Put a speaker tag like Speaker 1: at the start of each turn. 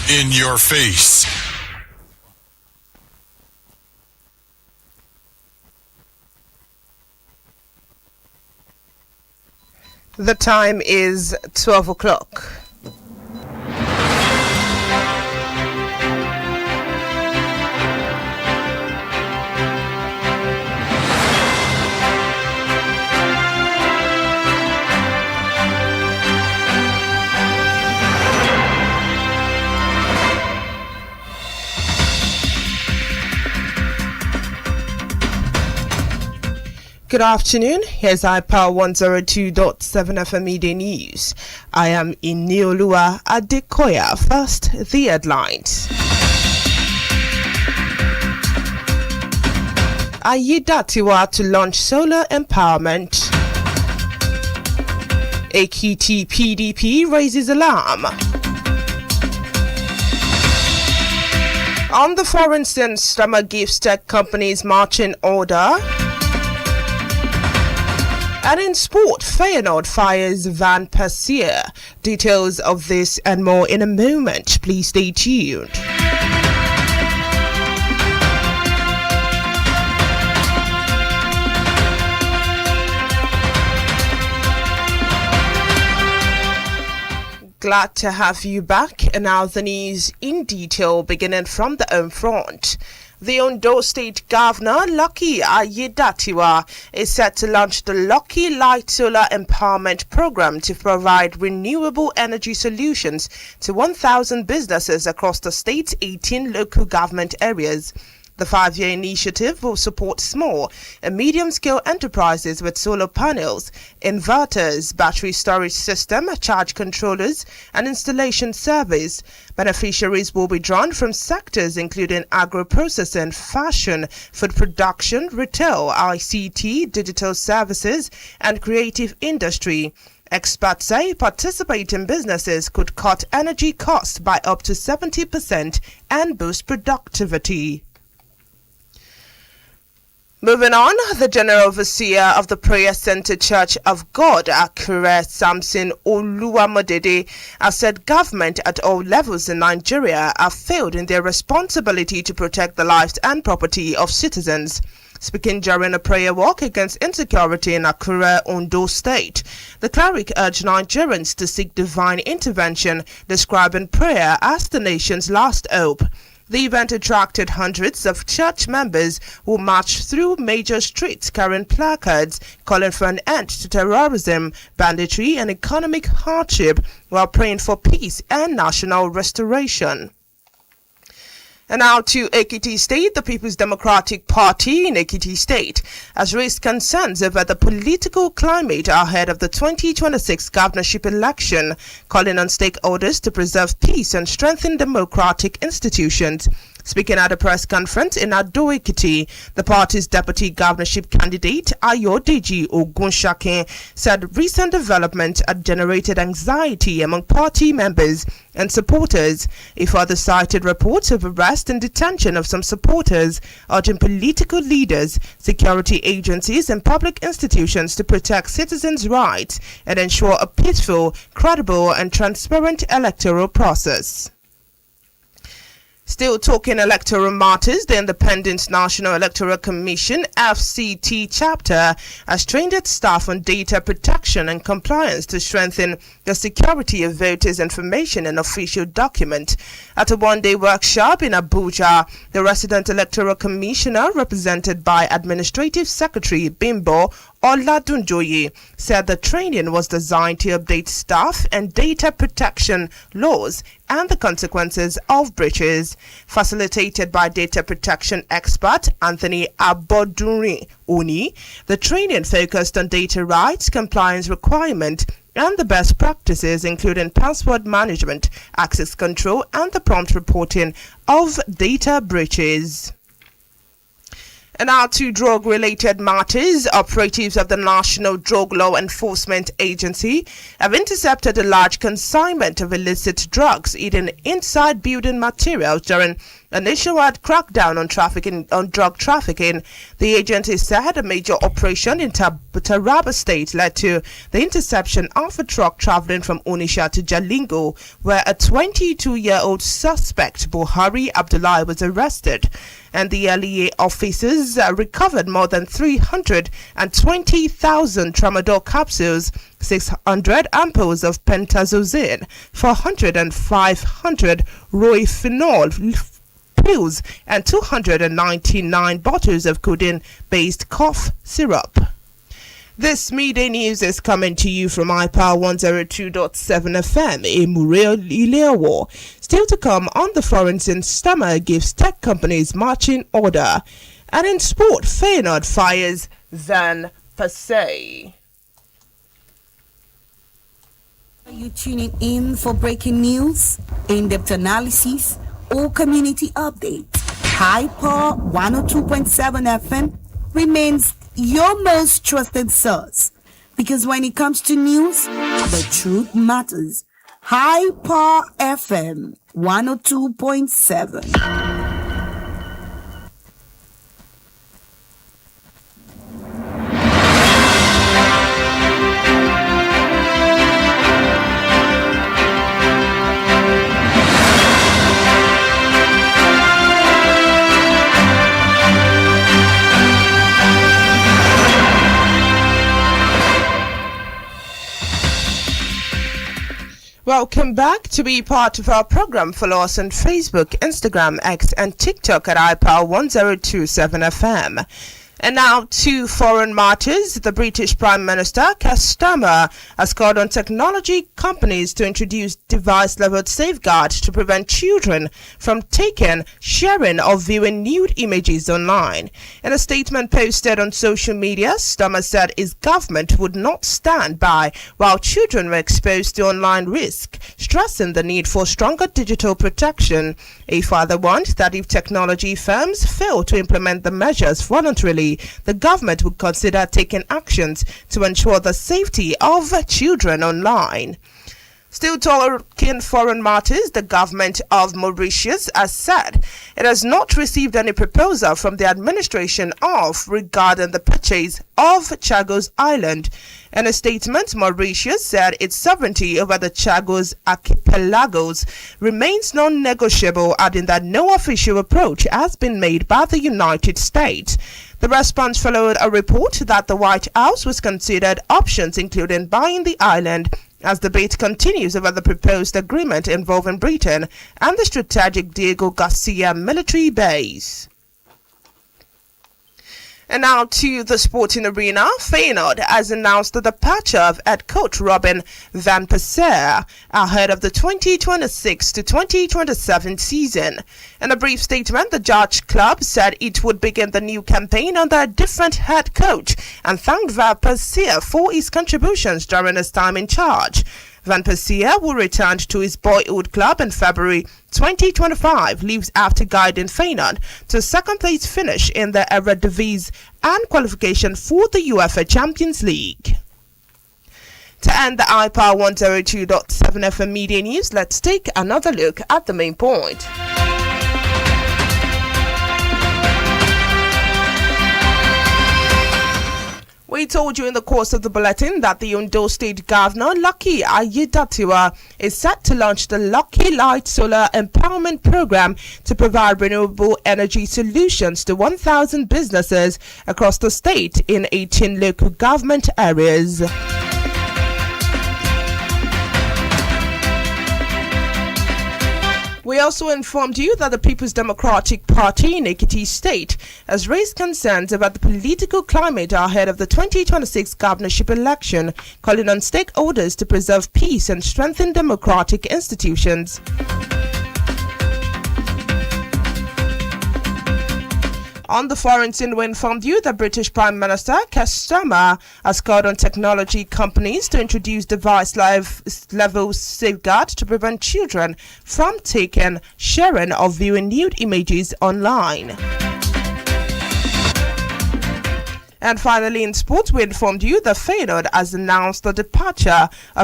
Speaker 1: In your face.
Speaker 2: The time is 12 o'clock. Good afternoon. Here's iPower 102.7 FM Media News. I am Inioluwa Adekoya. First, the headlines. Ayedatiwa to launch solar empowerment. Ekiti PDP raises alarm. On the for instance, Summer gives tech companies marching order. And in sport, Feyenoord fires Van Persie. Details of this and more in a moment. Please stay tuned. Glad to have you back. And now the news in detail, beginning from the home front. The Ondo State Governor, Lucky Ayedatiwa, is set to launch the Lucky Light Solar Empowerment Program to provide renewable energy solutions to 1,000 businesses across the state's 18 local government areas. The 5-year initiative will support small and medium-scale enterprises with solar panels, inverters, battery storage system, charge controllers, and installation service. Beneficiaries will be drawn from sectors including agro-processing, fashion, food production, retail, ICT, digital services, and creative industry. Experts say participating businesses could cut energy costs by up to 70% and boost productivity. Moving on, the General Overseer of the Prayer Center Church of God, Akure Samson Oluwamodede, has said government at all levels in Nigeria have failed in their responsibility to protect the lives and property of citizens. Speaking during a prayer walk against insecurity in Akure, Ondo State, the cleric urged Nigerians to seek divine intervention, describing prayer as the nation's last hope. The event attracted hundreds of church members who marched through major streets carrying placards calling for an end to terrorism, banditry, and economic hardship while praying for peace and national restoration. And now to Ekiti State. The People's Democratic Party in Ekiti State has raised concerns over the political climate ahead of the 2026 governorship election, calling on stakeholders to preserve peace and strengthen democratic institutions. Speaking at a press conference in Ado Ekiti, the party's deputy governorship candidate Ayodeji Ogunshakin said recent developments had generated anxiety among party members and supporters. He further cited reports of arrest and detention of some supporters, urging political leaders, security agencies, and public institutions to protect citizens' rights and ensure a peaceful, credible, and transparent electoral process. Still talking electoral matters, the Independent National Electoral Commission (FCT) chapter has trained its staff on data protection and compliance to strengthen the security of voters' information and official documents. At a one-day workshop in Abuja, the resident electoral commissioner, represented by Administrative Secretary Bimbo Oladunjoye, said the training was designed to update staff and data protection laws and the consequences of breaches. Facilitated by data protection expert Anthony Abodunri Oni, the training focused on data rights, compliance requirement, and the best practices, including password management, access control, and the prompt reporting of data breaches. And now to drug-related matters, operatives of the National Drug Law Enforcement Agency have intercepted a large consignment of illicit drugs hidden inside building materials during a nationwide crackdown on drug trafficking. The agency said a major operation in Taraba State led to the interception of a truck traveling from Onitsha to Jalingo, where a 22-year-old suspect, Buhari Abdullahi, was arrested. And the LEA officers recovered more than 320,000 tramadol capsules, 600 ampoules of pentazocine, 400 and 500 rohypnol pills, and 299 bottles of codeine-based cough syrup. This midday news is coming to you from iPower 102.7 FM in Inioluwa. Still to come on the Florentine Stammer gives tech companies marching order. And in sport, Feyenoord fires Van Persie.
Speaker 1: Are you tuning in for breaking news, in-depth analysis, or community updates? Hyper 102.7 FM remains your most trusted source, because when it comes to news, the truth matters. Hyper FM 102.7.
Speaker 2: Welcome back. To be part of our program, follow us on Facebook, Instagram, X, and TikTok at iPower 1027 FM. And now to foreign matters. The British Prime Minister, Keir Starmer, has called on technology companies to introduce device-level safeguards to prevent children from taking, sharing, or viewing nude images online. In a statement posted on social media, Starmer said his government would not stand by while children were exposed to online risk, stressing the need for stronger digital protection. He further warned that if technology firms fail to implement the measures voluntarily, the government would consider taking actions to ensure the safety of children online. Still talking foreign matters, the government of Mauritius has said it has not received any proposal from the administration regarding the purchase of Chagos Island. In a statement, Mauritius said its sovereignty over the Chagos archipelagos remains non-negotiable, adding that no official approach has been made by the United States. The response followed a report that the White House was considered options including buying the island, as debate continues over the proposed agreement involving Britain and the strategic Diego Garcia military base. And now to the sporting arena. Feyenoord has announced the departure of head coach Robin van Persie ahead of the 2026 to 2027 season. In a brief statement, the Dutch club said it would begin the new campaign under a different head coach and thanked Van Persie for his contributions during his time in charge. Van Persie, who returned to his boyhood club in February 2025, leaves after guiding Feyenoord to a second-place finish in the Eredivisie and qualification for the UEFA Champions League. To end the iPower 102.7 FM media news, let's take another look at the main point. We told you in the course of the bulletin that the Ondo State Governor, Lucky Aiyedatiwa, is set to launch the Lucky Light Solar Empowerment Program to provide renewable energy solutions to 1,000 businesses across the state in 18 local government areas. We also informed you that the People's Democratic Party in Ekiti State has raised concerns about the political climate ahead of the 2026 governorship election, calling on stakeholders to preserve peace and strengthen democratic institutions. On the foreign scene, we informed you that British Prime Minister Keir Starmer has called on technology companies to introduce device-level safeguards to prevent children from taking, sharing, or viewing nude images online. And finally, in sports, we informed you that Feyenoord has announced the departure of